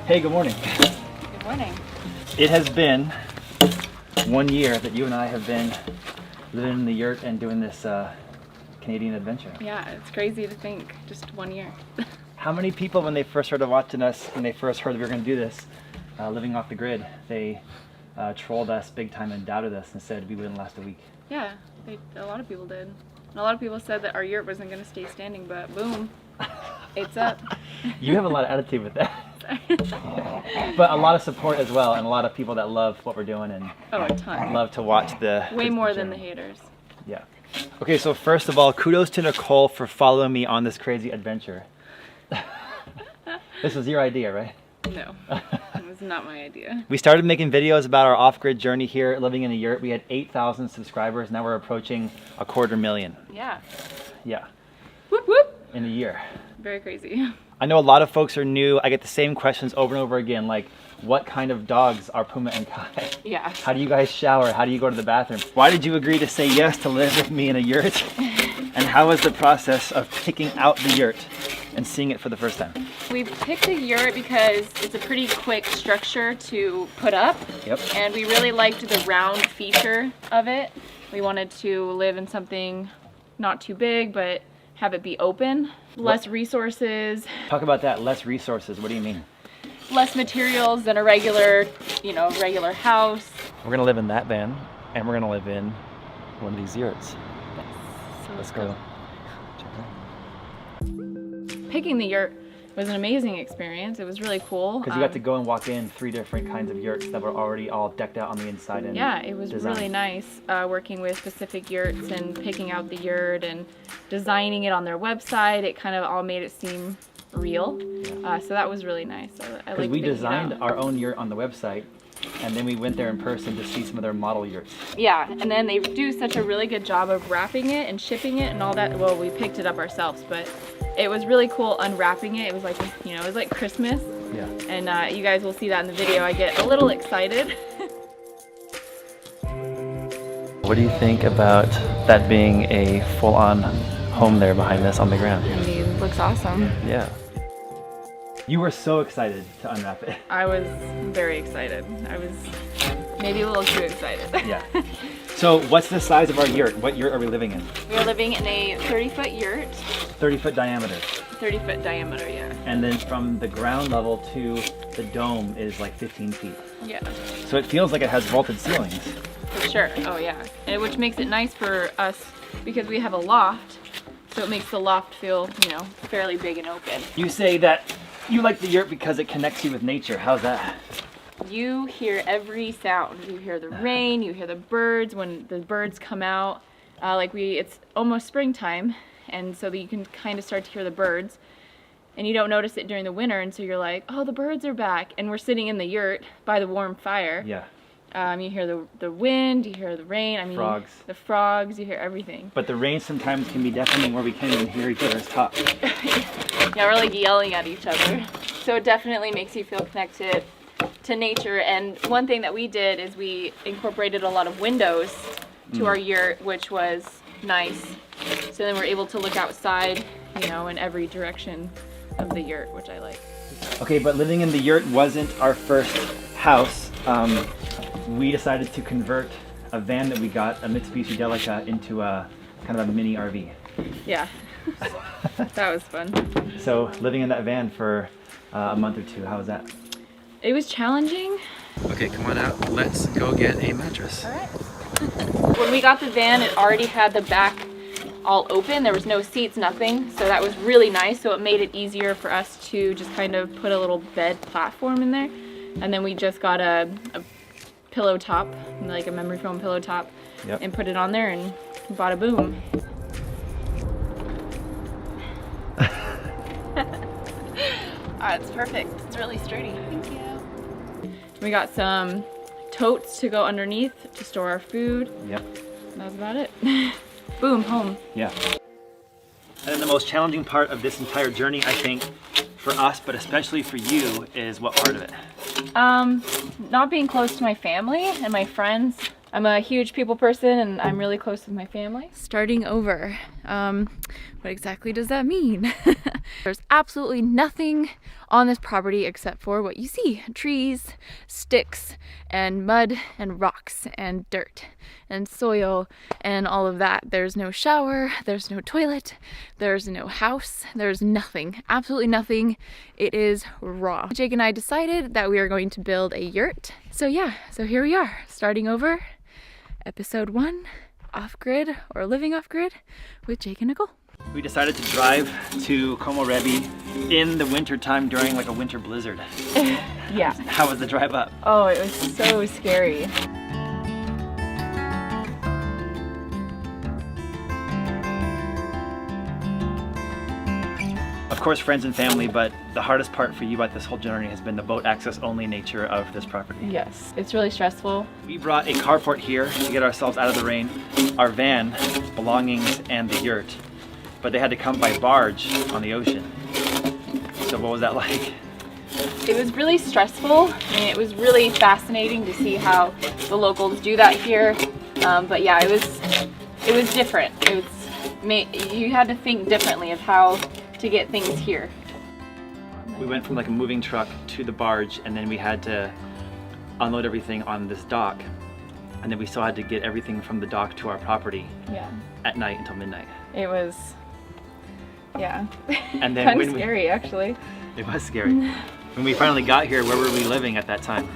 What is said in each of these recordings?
Hey, good morning. Good morning. It has been 1 year that you and I have been living in the yurt and doing this Canadian adventure. Yeah, it's crazy to think, just 1 year. How many people, when they first started watching us, when they first heard that we were going to do this, living off the grid, they trolled us big time and doubted us and said we wouldn't last a week? Yeah, a lot of people did. And a lot of people said that our yurt wasn't going to stay standing, but boom, it's up. You have a lot of attitude with that. But a lot of support as well, and a lot of people that love what we're doing and a ton. Love to watch the way more journey. than the haters. Yeah. Okay, so first of all, kudos to Nicole for following me on this crazy adventure. This was your idea, right? No, it was not my idea. We started making videos about our off-grid journey here, living in a yurt. We had 8,000 subscribers. Now we're approaching 250,000. Yeah. Yeah. Whoop whoop. In a year. Very crazy. I know a lot of folks are new. I get the same questions over and over again, like, what kind of dogs are Puma and Kai? Yeah. How do you guys shower? How do you go to the bathroom? Why did you agree to say yes to live with me in a yurt? And how was the process of picking out the yurt and seeing it for the first time? We picked a yurt because it's a pretty quick structure to put up. Yep. And we really liked the round feature of it. We wanted to live in something not too big, but have it be open. Less resources. Talk about that, less resources. What do you mean? Less materials than a regular, regular house. We're gonna live in that van, and we're gonna live in one of these yurts. So Let's go. Check it out. Picking the yurt was an amazing experience. It was really cool. Because you got to go and walk in 3 different kinds of yurts that were already all decked out on the inside. And yeah, it was designed. really nice working with specific yurts and picking out the yurt and designing it on their website. It kind of all made it seem real. Yeah. So that was really nice. I Because we designed our own yurt on the website, and then we went there in person to see some of their model yurts. Yeah, and then they do such a really good job of wrapping it and shipping it and all that. Well, we picked it up ourselves, but it was really cool unwrapping it. It was like, it was like Christmas. Yeah. And you guys will see that in the video. I get a little excited. What do you think about that being a full-on home there behind us on the ground? I mean, it looks awesome. Yeah. You were so excited to unwrap it. I was very excited. I was maybe a little too excited. Yeah. So what's the size of our yurt? What yurt are we living in? We are living in a 30-foot yurt. 30-foot diameter. 30-foot diameter, yeah. And then from the ground level to the dome is like 15 feet. Yeah. So it feels like it has vaulted ceilings. For sure. Oh yeah. And which makes it nice for us because we have a loft. So it makes the loft feel, fairly big and open. You say that you like the yurt because it connects you with nature. How's that? You hear every sound. You hear the rain, you hear the birds when the birds come out. It's almost springtime, and so that you can kind of start to hear the birds. And you don't notice it during the winter, and so you're like, oh, the birds are back. And we're sitting in the yurt by the warm fire. Yeah. You hear the wind, you hear the rain. I mean, frogs. The frogs, you hear everything. But the rain sometimes can be deafening where we can't even hear each other's talk. Yeah, we're like yelling at each other. So it definitely makes you feel connected to nature. And one thing that we did is we incorporated a lot of windows to our yurt, which was nice. So then we're able to look outside, in every direction of the yurt, which I like. Okay, but living in the yurt wasn't our first house. We decided to convert a van that we got, a Mitsubishi Delica, into a kind of a mini RV. Yeah, that was fun. So living in that van for a month or two, how was that? It was challenging. Okay, come on out. Let's go get a mattress. All right. When we got the van, it already had the back all open. There was no seats, nothing. So that was really nice. So it made it easier for us to just kind of put a little bed platform in there. And then we just got a pillow top, like a memory foam pillow top, yep, and put it on there and bada boom. It's perfect. It's really sturdy. Thank you. We got some totes to go underneath to store our food. Yep. That was about it. Boom, home. Yeah. And then the most challenging part of this entire journey, I think, for us, but especially for you, is what part of it? Not being close to my family and my friends. I'm a huge people person and I'm really close with my family. Starting over. What exactly does that mean? There's absolutely nothing on this property except for what you see: trees, sticks, and mud, and rocks, and dirt, and soil, and all of that. There's no shower, there's no toilet, there's no house, there's nothing, absolutely nothing. It is raw. Jake and I decided that we are going to build a yurt. So yeah, so here we are, starting over, episode 1, off-grid, or living off-grid, with Jake and Nicole. We decided to drive to Komorebi in the winter time during like a winter blizzard. Yeah. How was the drive up? Oh, it was so scary. Of course, friends and family, but the hardest part for you about this whole journey has been the boat access only nature of this property. Yes, it's really stressful. We brought a carport here to get ourselves out of the rain, our van, belongings, and the yurt. But they had to come by barge on the ocean. So what was that like? It was really stressful, and it was really fascinating to see how the locals do that here. But yeah, it was different. You had to think differently of how to get things here. We went from like a moving truck to the barge, and then we had to unload everything on this dock. And then we still had to get everything from the dock to our property at night until midnight. It was, yeah, and then kind of scary actually. It was scary. When we finally got here, where were we living at that time?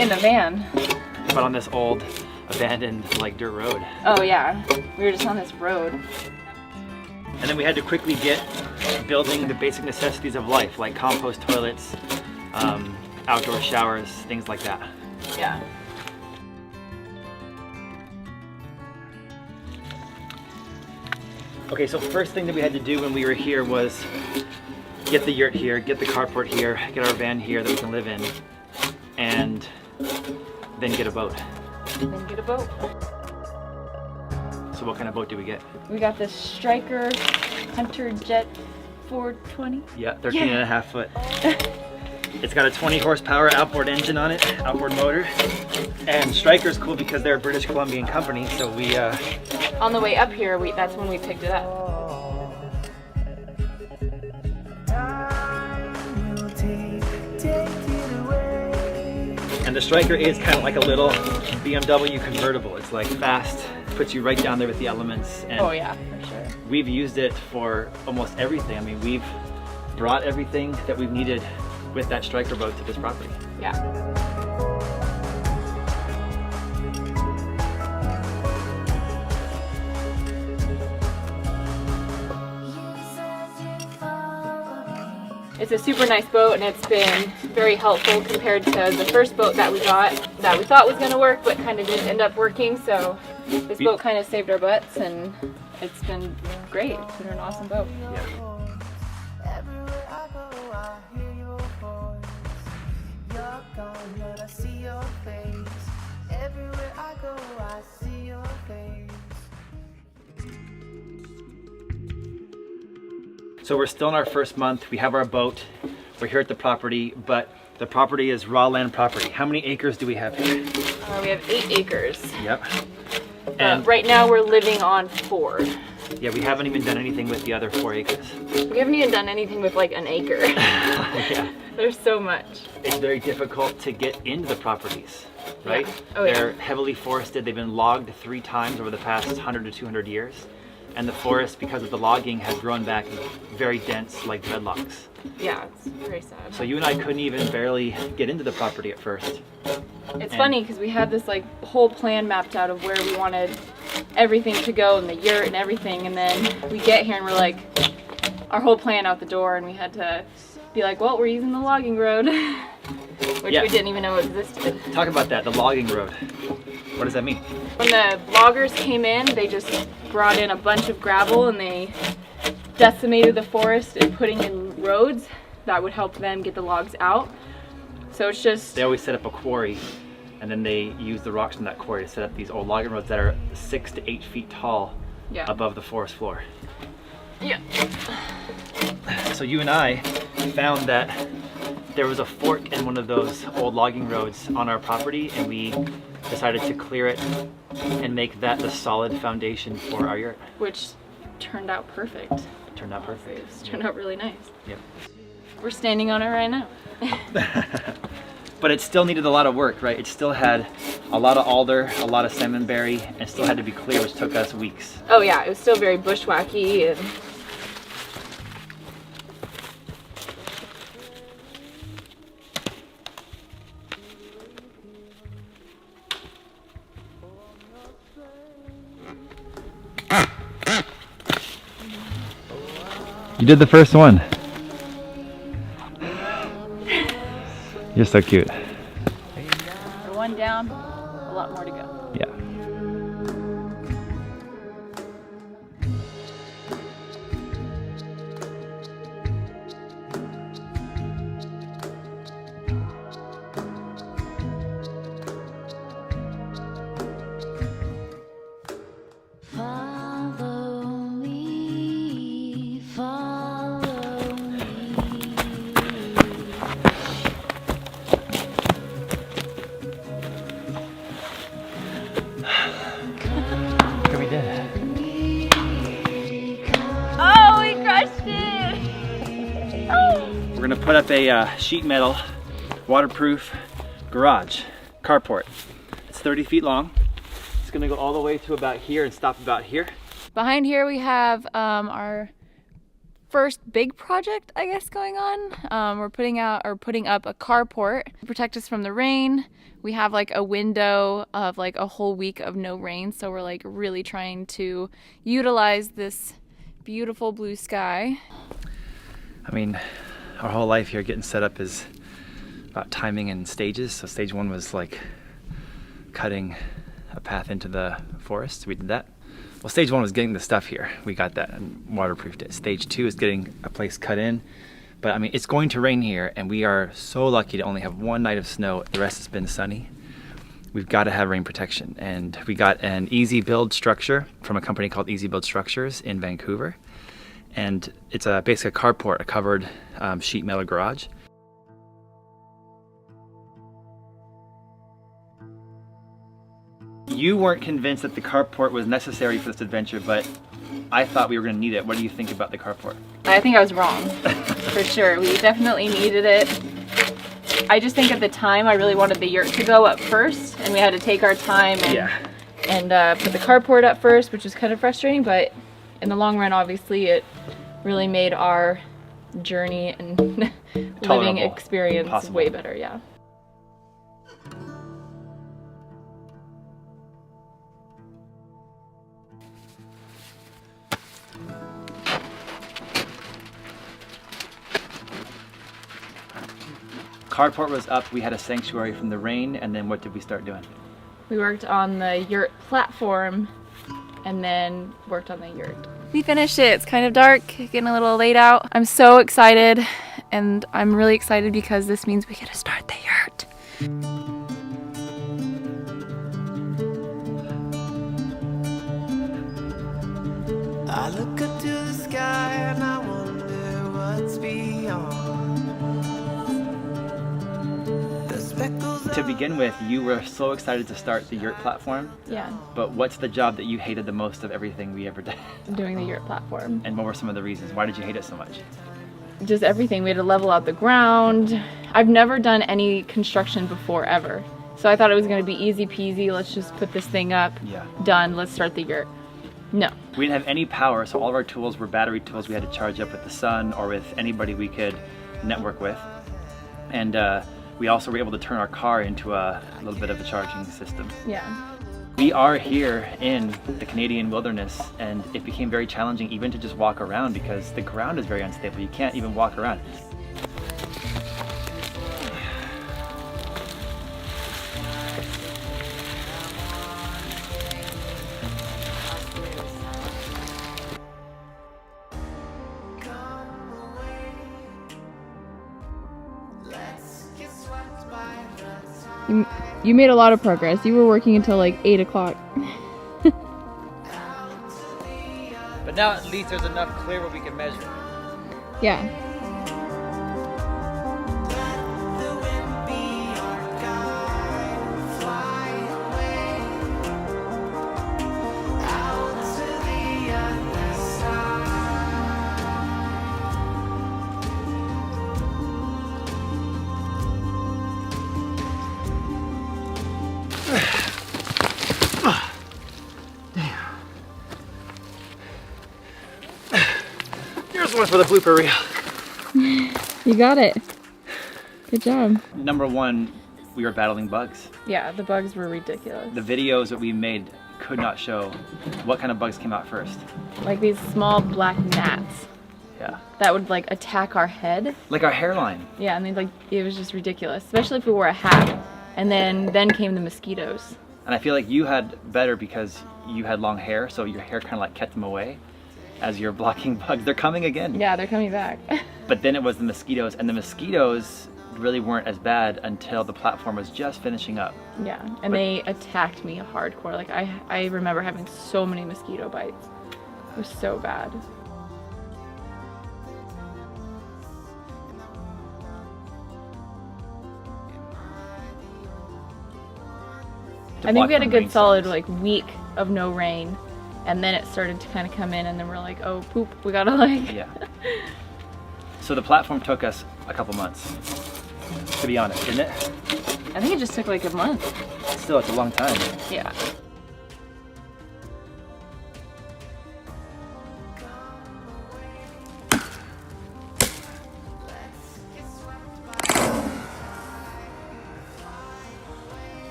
In a van. But on this old, abandoned, like dirt road. Oh yeah, we were just on this road. And then we had to quickly get building the basic necessities of life, like compost toilets, outdoor showers, things like that. Yeah. Okay, so first thing that we had to do when we were here was get the yurt here, get the carport here, get our van here that we can live in, and then get a boat. Then get a boat. So what kind of boat did we get? We got this Striker Hunter Jet 420. Yeah, 13.5 foot. It's got a 20 horsepower outboard engine on it, outboard motor. And Striker's cool because they're a British Columbian company, so we... On the way up here, that's when we picked it up. And the Striker is kind of like a little BMW convertible. It's like fast, puts you right down there with the elements. And oh yeah, for sure. We've used it for almost everything. I mean, we've brought everything that we've needed with that Striker boat to this property. Yeah. It's a super nice boat, and it's been very helpful compared to the first boat that we got that we thought was going to work but kind of didn't end up working. So this boat kind of saved our butts, and it's been great. It's been an awesome boat. Yeah. So we're still in our first month. We have our boat. We're here at the property, but the property is raw land property. How many acres do we have here? We have 8 acres. Yep. And right now we're living on 4. Yeah, we haven't even done anything with the other 4 acres. We haven't even done anything with like an acre. Yeah. There's so much. It's very difficult to get into the properties, right? Yeah. Oh, They're heavily forested. They've been logged 3 times over the past 100 to 200 years. And the forest, because of the logging, has grown back very dense, like dreadlocks. Yeah, it's very sad. So you and I couldn't even barely get into the property at first. It's funny because we had this like whole plan mapped out of where we wanted everything to go and the yurt and everything, and then we get here and we're like, our whole plan out the door, and we had to be like, well, we're using the logging road, which we didn't even know existed. Talk about that, the logging road. What does that mean? When the loggers came in, they just brought in a bunch of gravel and they decimated the forest and putting in roads that would help them get the logs out. So it's just... They always set up a quarry, and then they use the rocks from that quarry to set up these old logging roads that are 6 to 8 feet tall above the forest floor. Yeah. So you and I found that there was a fork in one of those old logging roads on our property, and we decided to clear it and make that the solid foundation for our yurt. Which turned out perfect. It turned out perfect. It's turned out really nice. Yep. We're standing on it right now. But it still needed a lot of work, right? It still had a lot of alder, a lot of salmonberry, and still had to be clear, which took us weeks. Oh yeah, it was still very bushwhacky and You did the first one. You're so cute. we're one down, a lot more to go. Yeah. Oh, we crushed it! Oh. We're gonna put up a sheet metal, waterproof garage, carport. It's 30 feet long. It's gonna go all the way to about here and stop about here. Behind here we have our first big project, I guess, going on. We're putting up a carport to protect us from the rain. We have like a window of like a whole week of no rain, so we're like really trying to utilize this beautiful blue sky. I mean, our whole life here getting set up is about timing and stages. So stage one was like cutting a path into the forest. We did that. Well, stage one was getting the stuff here. We got that and waterproofed it. Stage two is getting a place cut in. But I mean, it's going to rain here, and we are so lucky to only have one night of snow. The rest has been sunny. We've got to have rain protection. And we got an easy build structure from a company called Easy Build Structures in Vancouver. And it's basically a carport, a covered sheet metal garage. You weren't convinced that the carport was necessary for this adventure, but I thought we were going to need it. What do you think about the carport? I think I was wrong, for sure. We definitely needed it. I just think at the time I really wanted the yurt to go up first, and we had to take our time and put the carport up first, which was kind of frustrating, but in the long run, obviously, it really made our journey and living experience way better, yeah. Carport was up, we had a sanctuary from the rain, and then what did we start doing? We worked on the yurt platform and then worked on the yurt. We finished it. It's kind of dark, getting a little late out. I'm so excited, and I'm really excited because this means we get to start the yurt. I look up to the sky and I wonder what's beyond. To begin with, you were so excited to start the yurt platform. Yeah. But what's the job that you hated the most of everything we ever did? Doing the yurt platform. And what were some of the reasons? Why did you hate it so much? Just everything. We had to level out the ground. I've never done any construction before, ever. So I thought it was going to be easy peasy. Let's just put this thing up. Yeah. Done. Let's start the yurt. No. We didn't have any power, so all of our tools were battery tools we had to charge up with the sun or with anybody we could network with. And we also were able to turn our car into a little bit of a charging system. Yeah. We are here in the Canadian wilderness, and it became very challenging even to just walk around because the ground is very unstable. You can't even walk around. You made a lot of progress. You were working until like 8 o'clock. But now at least there's enough clear where we can measure. Yeah. for the blooper reel. You got it. Good job. Number one, we were battling bugs. Yeah, the bugs were ridiculous. The videos that we made could not show what kind of bugs came out first. Like these small black gnats. Yeah. That would like attack our head. Like our hairline. Yeah, and it was just ridiculous, especially if we wore a hat. And then came the mosquitoes. And I feel like you had better because you had long hair, so your hair kind of like kept them away as you're blocking bugs. They're coming again. Yeah, they're coming back. But then it was the mosquitoes, and the mosquitoes really weren't as bad until the platform was just finishing up. Yeah, and they attacked me hardcore. Like I remember having so many mosquito bites. It was so bad. I think we had a good solid like week of no rain, and then it started to kind of come in, and then we're like, oh poop, we gotta like. Yeah. So the platform took us a couple months, to be honest, didn't it? I think it just took like a month. Still, it's a long time. Yeah.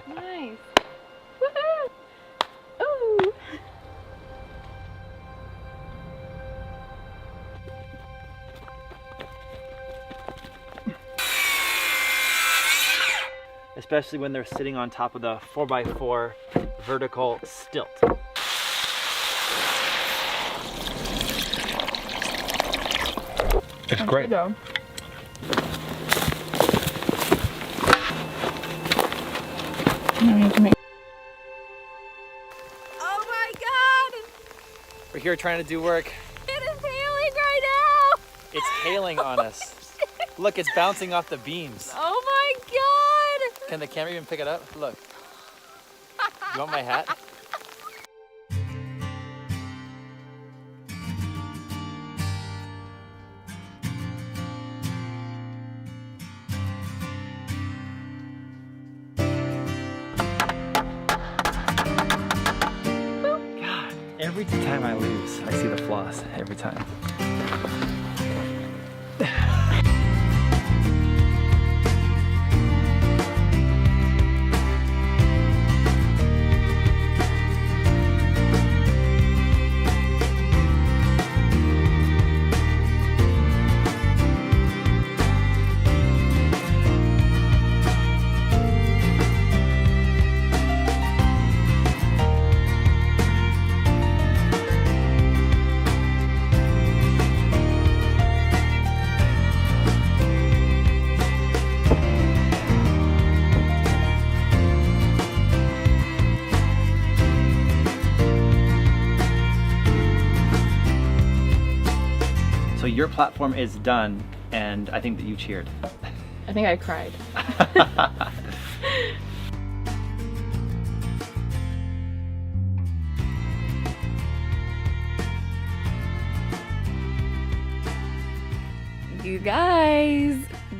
Nice. Woohoo! Ooh. Especially when they're sitting on top of the 4x4 vertical stilt. It's great. Go. Oh my god! We're here trying to do work. It is hailing right now! It's hailing on us. Look, it's bouncing off the beams. Oh my god! Can the camera even pick it up? Look. You want my hat? God, every time I lose, I see the flaws every time. So your platform is done, and I think that you cheered. I think I cried. You guys,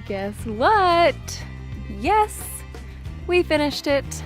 guess what? Yes, we finished it.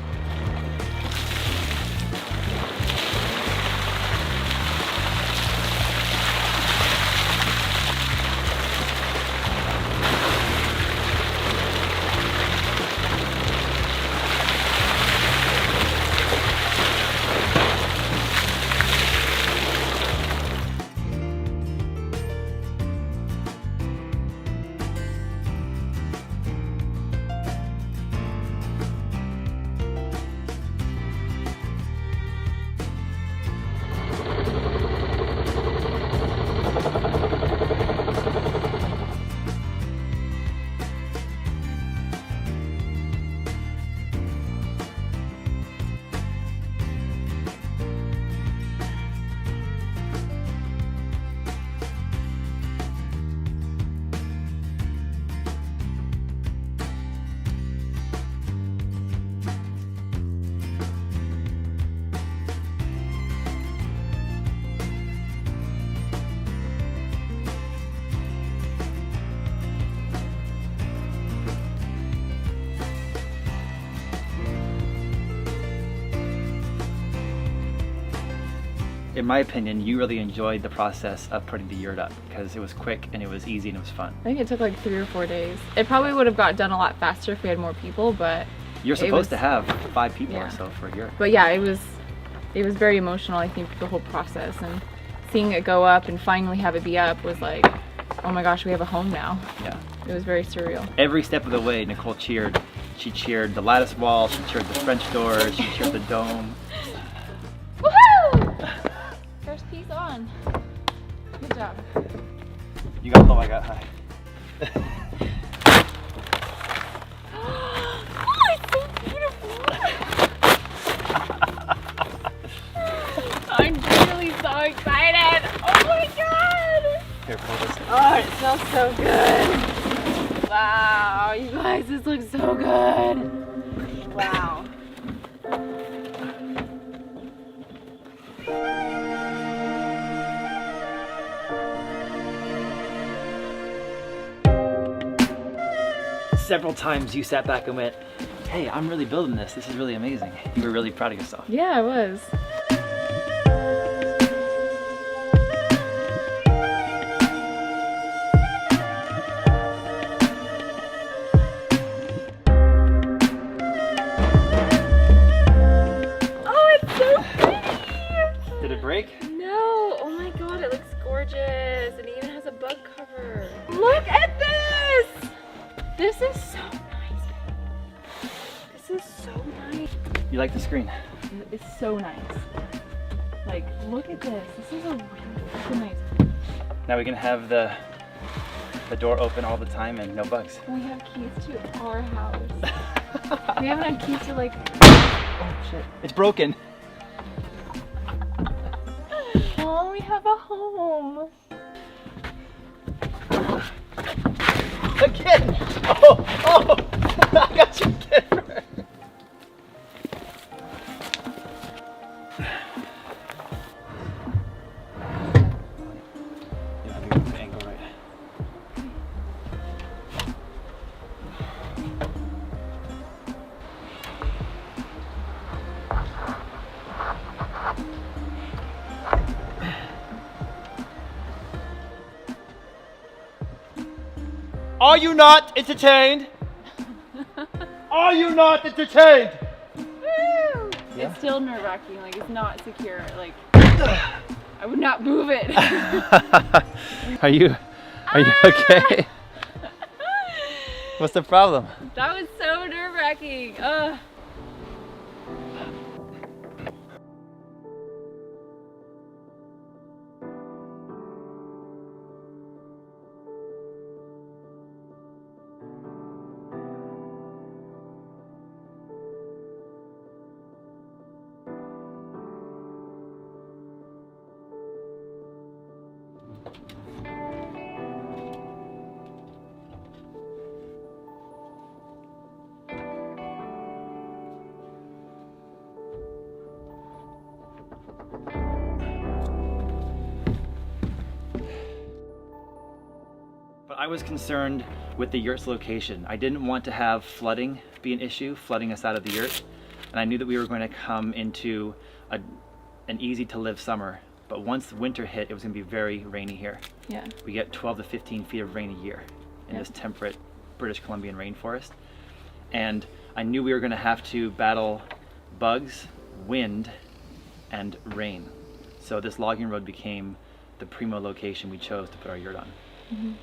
in my opinion, you really enjoyed the process of putting the yurt up because it was quick and it was easy and it was fun. I think it took like 3 or 4 days. It probably would have got done a lot faster if we had more people, but you're supposed to have 5 people or so for a yurt. But yeah, it was very emotional, I think, the whole process, and seeing it go up and finally have it be up was like, oh my gosh, we have a home now. Yeah. It was very surreal. Every step of the way, Nicole cheered. She cheered the lattice wall, she cheered the French doors, she cheered the dome. Woohoo! First piece on. Good job. You got low, I got high. Oh, it's so beautiful! I'm really so excited! Oh my god! Here, pull this. Oh, it smells so good! Wow, you guys, this looks so good! Wow. Several times you sat back and went, hey, I'm really building this. This is really amazing. You were really proud of yourself. Yeah, I was. Oh, it's so pretty! Did it break? No! Oh my god, it looks gorgeous. And it even has a bug cover. Look at this! This is so nice. This is so nice. You like the screen? It's so nice. Like, look at this. This is a really nice. Now we can have the door open all the time and no bugs. We have keys to our house. We haven't had keys to like. Oh shit! It's broken. Oh, we have a home. Again! Oh! I got you again! Yeah, I think it's the angle right. Are you not entertained? Are you not entertained? Woo! Yeah? It's still nerve-wracking. Like, it's not secure. Like, I would not move it. Are you okay? What's the problem? That was so nerve-wracking. Ugh. But I was concerned with the yurt's location. I didn't want to have flooding be an issue, flooding us out of the yurt. And I knew that we were going to come into an easy to live summer. But once winter hit, it was going to be very rainy here. Yeah. We get 12 to 15 feet of rain a year in this temperate British Columbian rainforest. And I knew we were going to have to battle bugs, wind, and rain. So this logging road became the primo location we chose to put our yurt on. Mm-hmm.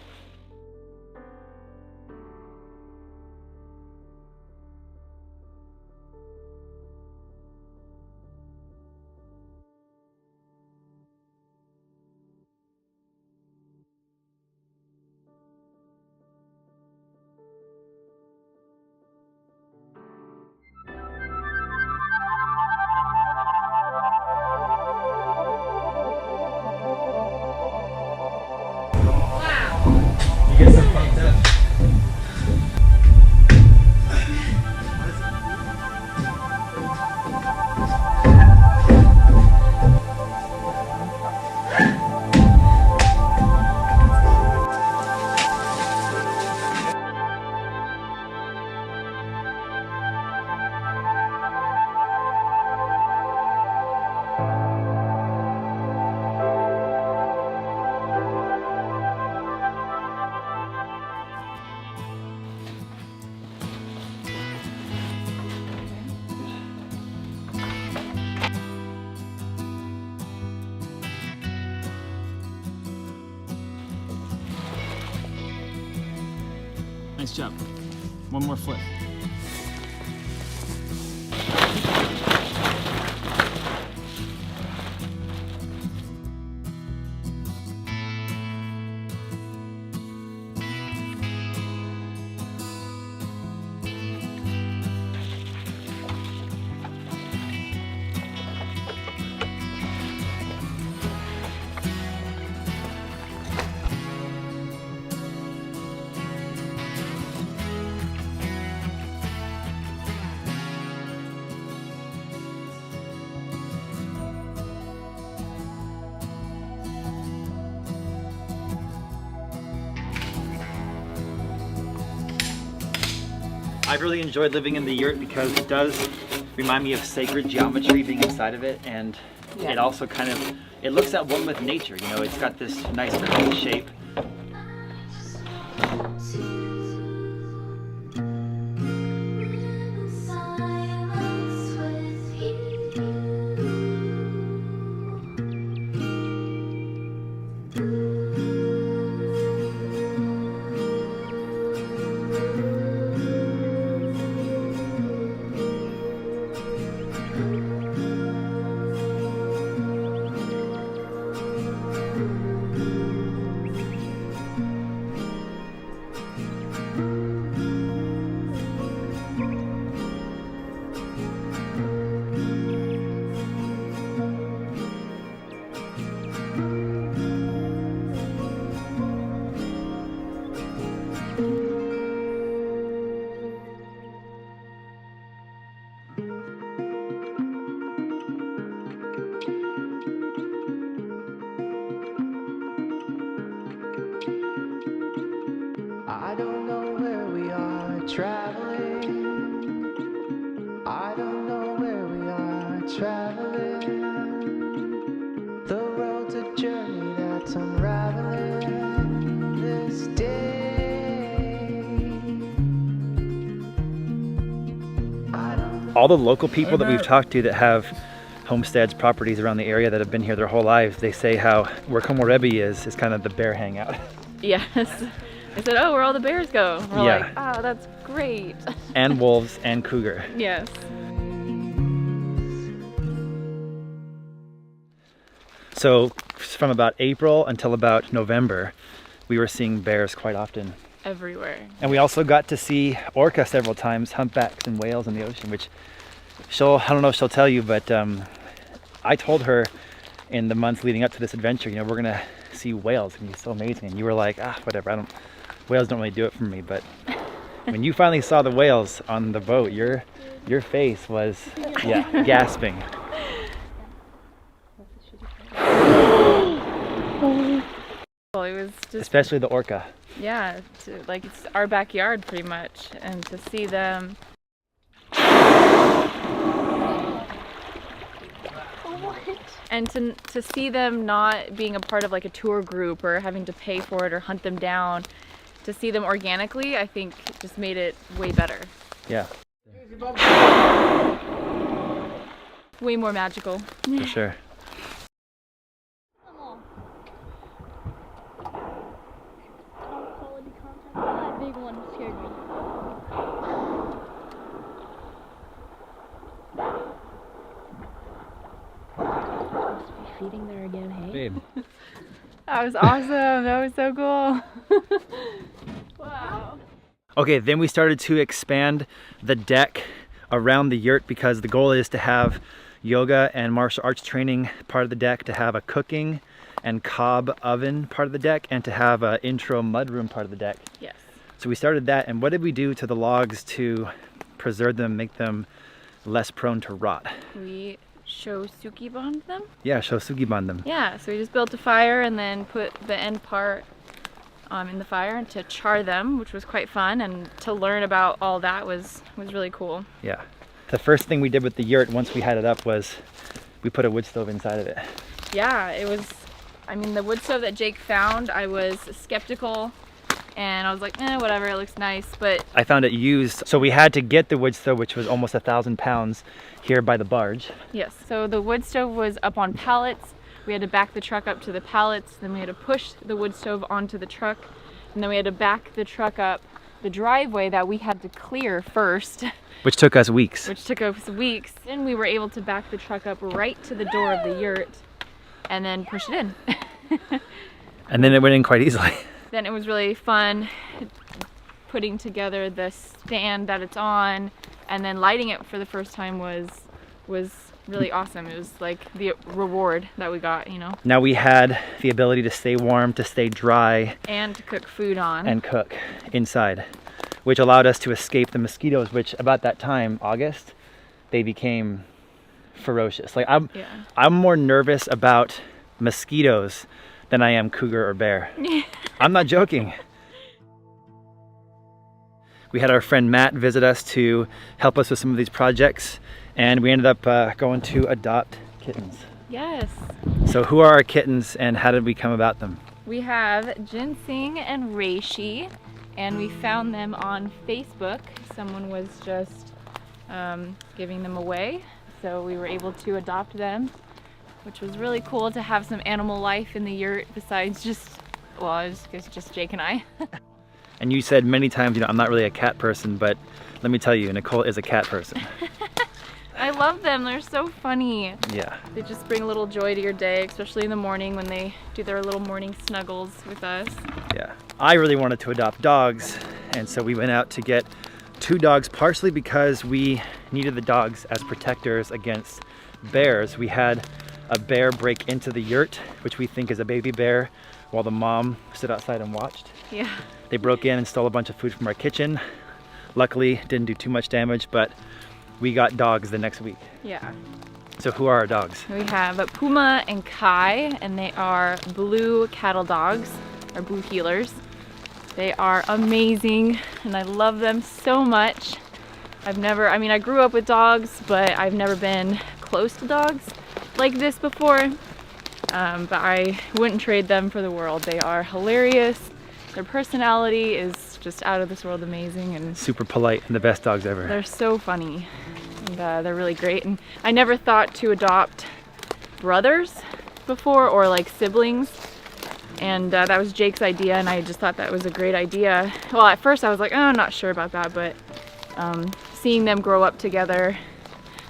Wow. Nice job. One more flip. I've really enjoyed living in the yurt because it does remind me of sacred geometry being inside of it, and it also kind of, it looks at one with nature, you know, it's got this nice curved shape. I don't know where we are traveling. I don't know where we are traveling. The road's a journey that's unraveling this day. All the local people that we've talked to that have homesteads, properties around the area that have been here their whole lives, they say how where Komorebi is kind of the bear hangout. Yes. I said, oh, where all the bears go. We're like, oh, that's great. And wolves and cougar. Yes. So from about April until about November, we were seeing bears quite often. Everywhere. And we also got to see orca several times, humpbacks and whales in the ocean, which I don't know if she'll tell you, but I told her in the months leading up to this adventure, you know, we're gonna see whales, and it's so amazing. And you were like, whatever, whales don't really do it for me. But when you finally saw the whales on the boat, your face was, gasping. Well, it was just, especially the orca. Yeah, like it's our backyard pretty much, and to see them. And to see them not being a part of like a tour group or having to pay for it or hunt them down, to see them organically, I think just made it way better. Yeah. Way more magical. For sure. That big one scared me. Feeding there again, hey? Babe. That was awesome. That was so cool. Wow. Okay, then we started to expand the deck around the yurt because the goal is to have yoga and martial arts training part of the deck, to have a cooking and cob oven part of the deck, and to have an intro mudroom part of the deck. Yes. So we started that, and what did we do to the logs to preserve them, make them less prone to rot? We shosugi bond them? Yeah, shosugi bond them. Yeah, so we just built a fire and then put the end part in the fire to char them, which was quite fun, and to learn about all that was really cool. Yeah. The first thing we did with the yurt once we had it up was we put a wood stove inside of it. Yeah, it was, I mean, the wood stove that Jake found, I was skeptical, and I was like, whatever, it looks nice, but I found it used, so we had to get the wood stove, which was almost 1,000 pounds, here by the barge. yes, so the wood stove was up on pallets. We had to back the truck up to the pallets, then we had to push the wood stove onto the truck, and then we had to back the truck up the driveway that we had to clear first. Which took us weeks. Which took us weeks. And we were able to back the truck up right to the door of the yurt and then push it in. And then it went in quite easily. Then it was really fun putting together the stand that it's on, and then lighting it for the first time was really awesome. It was like the reward that we got, you know. Now we had the ability to stay warm, to stay dry. And to cook food on. And cook inside, which allowed us to escape the mosquitoes, which about that time, August, they became ferocious. Like I'm more nervous about mosquitoes than I am cougar or bear. I'm not joking. We had our friend Matt visit us to help us with some of these projects, and we ended up going to adopt kittens. Yes. So who are our kittens and how did we come about them? We have Ginseng and Reishi, and we found them on Facebook. Someone was just giving them away, so we were able to adopt them, which was really cool to have some animal life in the yurt besides just, well, it was just Jake and I. And you said many times, you know, I'm not really a cat person, but let me tell you, Nicole is a cat person. I love them, they're so funny. Yeah. They just bring a little joy to your day, especially in the morning when they do their little morning snuggles with us. Yeah. I really wanted to adopt dogs, and so we went out to get 2 dogs, partially because we needed the dogs as protectors against bears. We had a bear break into the yurt, which we think is a baby bear, while the mom stood outside and watched. Yeah. They broke in and stole a bunch of food from our kitchen. Luckily, didn't do too much damage, but we got dogs the next week. Yeah. So who are our dogs? We have Puma and Kai, and they are blue cattle dogs, or blue heelers. They are amazing, and I love them so much. I grew up with dogs, but I've never been close to dogs like this before. But I wouldn't trade them for the world. They are hilarious. Their personality is just out of this world amazing, and super polite and the best dogs ever. They're so funny, and they're really great. And I never thought to adopt brothers before, or like siblings, and that was Jake's idea, and I just thought that was a great idea. Well, at first I was like, oh, I'm not sure about that, but seeing them grow up together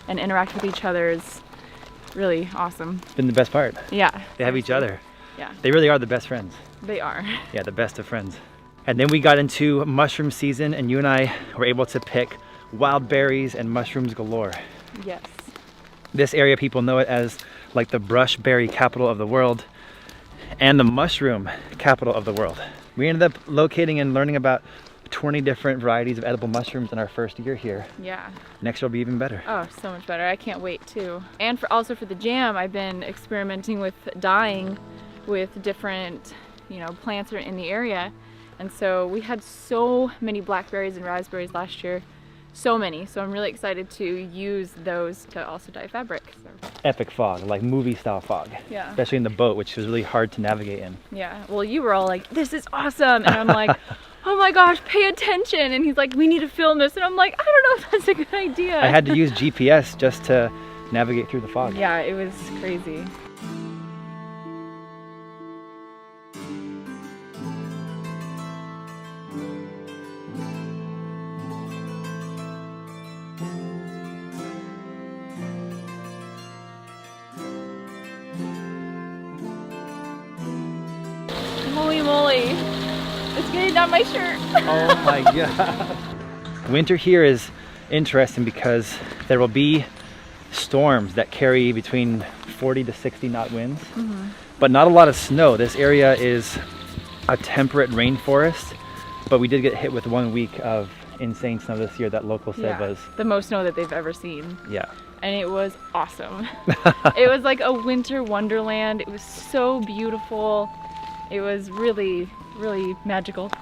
and interact with each other is really awesome. It's been the best part. Yeah. They have each other. Yeah. They really are the best friends. They are. Yeah, the best of friends. And then we got into mushroom season, and you and I were able to pick wild berries and mushrooms galore. Yes. This area, people know it as like the brush berry capital of the world and the mushroom capital of the world. We ended up locating and learning about 20 different varieties of edible mushrooms in our first year here. Yeah. Next year will be even better. Oh, so much better. I can't wait too. And also for the jam, I've been experimenting with dyeing with different, plants in the area. And so we had so many blackberries and raspberries last year. So many. So I'm really excited to use those to also dye fabric. So. Epic fog, like movie style fog. Yeah. Especially in the boat, which was really hard to navigate in. Yeah. Well, you were all like, this is awesome. And I'm like, oh my gosh, pay attention. And he's like, we need to film this. And I'm like, I don't know if that's a good idea. I had to use GPS just to navigate through the fog. Yeah, it was crazy. Holy moly, it's getting down my shirt. Oh my god. Winter here is interesting because there will be storms that carry between 40 to 60 knot winds, but not a lot of snow. This area is a temperate rainforest, but we did get hit with 1 week of insane snow this year that locals said was the most snow that they've ever seen. Yeah. And it was awesome. It was like a winter wonderland. It was so beautiful. It was really, really magical.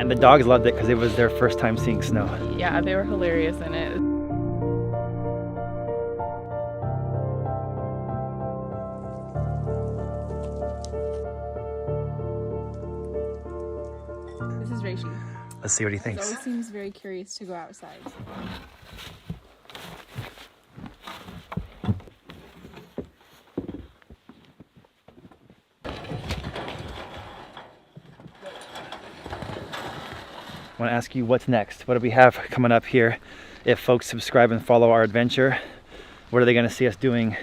And the dogs loved it because it was their first time seeing snow. Yeah, they were hilarious in it. This is Reishi. Let's see what he He thinks. always seems very curious to go outside. I want to ask you what's next. What do we have coming up here? If folks subscribe and follow our adventure, what are they going to see us doing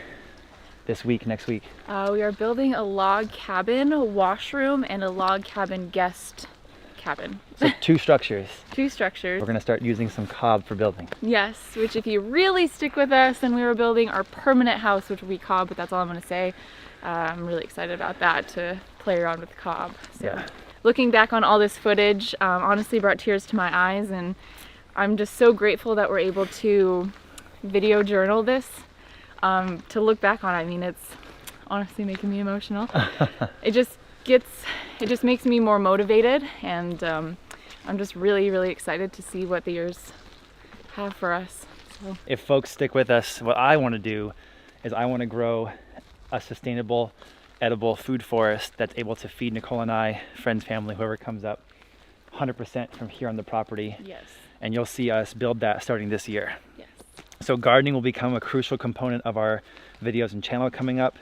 this week, next week? We are building a log cabin, a washroom, and a log cabin guest cabin. So 2 structures. 2 structures. We're going to start using some cob for building. Yes, which if you really stick with us, then we were building our permanent house, which will be cob, but that's all I'm going to say. I'm really excited about that, to play around with cob. So. Yeah. Looking back on all this footage, honestly brought tears to my eyes, and I'm just so grateful that we're able to video journal this, to look back on. I mean, it's honestly making me emotional. It just makes me more motivated, and I'm just really, really excited to see what the years have for us. So. If folks stick with us, what I want to do is I want to grow a sustainable, edible food forest that's able to feed Nicole and I, friends, family, whoever comes up, 100% from here on the property. Yes. And you'll see us build that starting this year. Yes. So gardening will become a crucial component of our videos and channel coming up,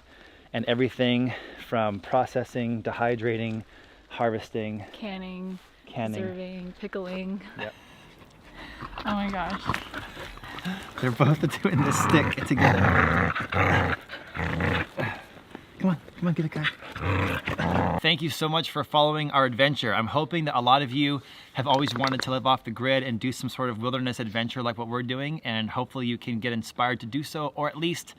and everything from processing, dehydrating, harvesting, Canning, preserving, pickling. Yep. Oh my gosh. They're both doing this stick together. Come on, get it, guys. Thank you so much for following our adventure. I'm hoping that a lot of you have always wanted to live off the grid and do some sort of wilderness adventure like what we're doing, and hopefully you can get inspired to do so, or at least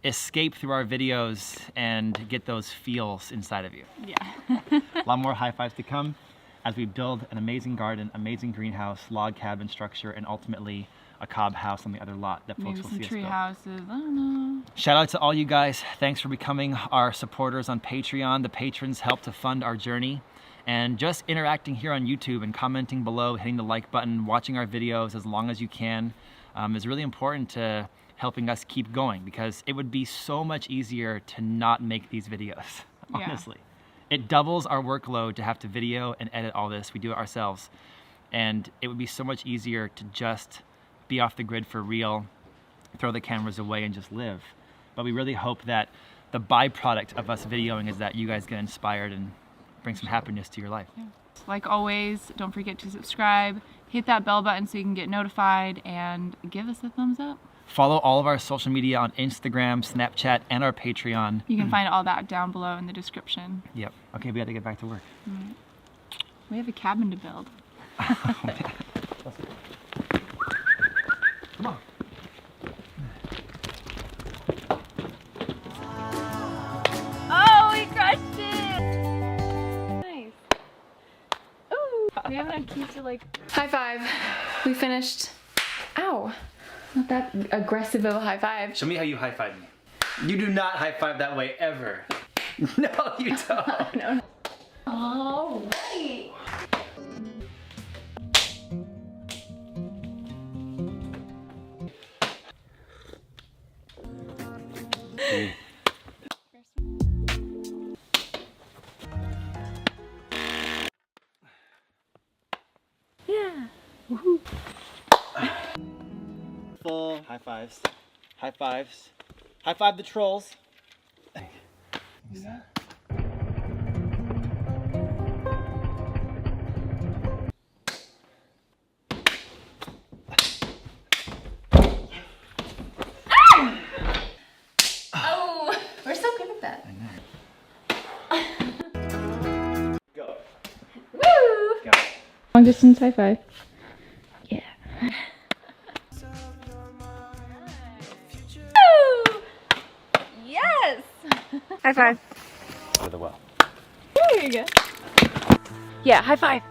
escape through our videos and get those feels inside of you. Yeah. A lot more high fives to come as we build an amazing garden, amazing greenhouse, log cabin structure, and ultimately a cob house on the other lot that folks Maybe will some see us tree build. houses. I don't know. Shout out to all you guys. Thanks for becoming our supporters on Patreon. The patrons help to fund our journey. And just interacting here on YouTube and commenting below, hitting the like button, watching our videos as long as you can is really important to helping us keep going, because it would be so much easier to not make these videos, honestly. Yeah. It doubles our workload to have to video and edit all this. We do it ourselves. And it would be so much easier to just be off the grid for real, throw the cameras away and just live. But we really hope that the byproduct of us videoing is that you guys get inspired and bring some happiness to your life. Yeah. Like always, don't forget to subscribe, hit that bell button so you can get notified, and give us a thumbs up. Follow all of our social media on Instagram, Snapchat, and our Patreon. You can find all that down below in the description. Yep. Okay, we got to get back to work. We have a cabin to build. Come on. Oh, we crushed it! Nice. Ooh. We haven't had keys to like... High five. We finished. Ow. Not that aggressive of a high five. Show me how you high five me. You do not high five that way ever. No, you don't. No. All right. Yeah. Woohoo. Full high fives. High fives. High five the trolls. Yeah. Oh, we're so good at that. Go. Woo! Go. Long distance high five. Yeah. Woo! Yes! High five. For the well. There you go. Yeah, high five.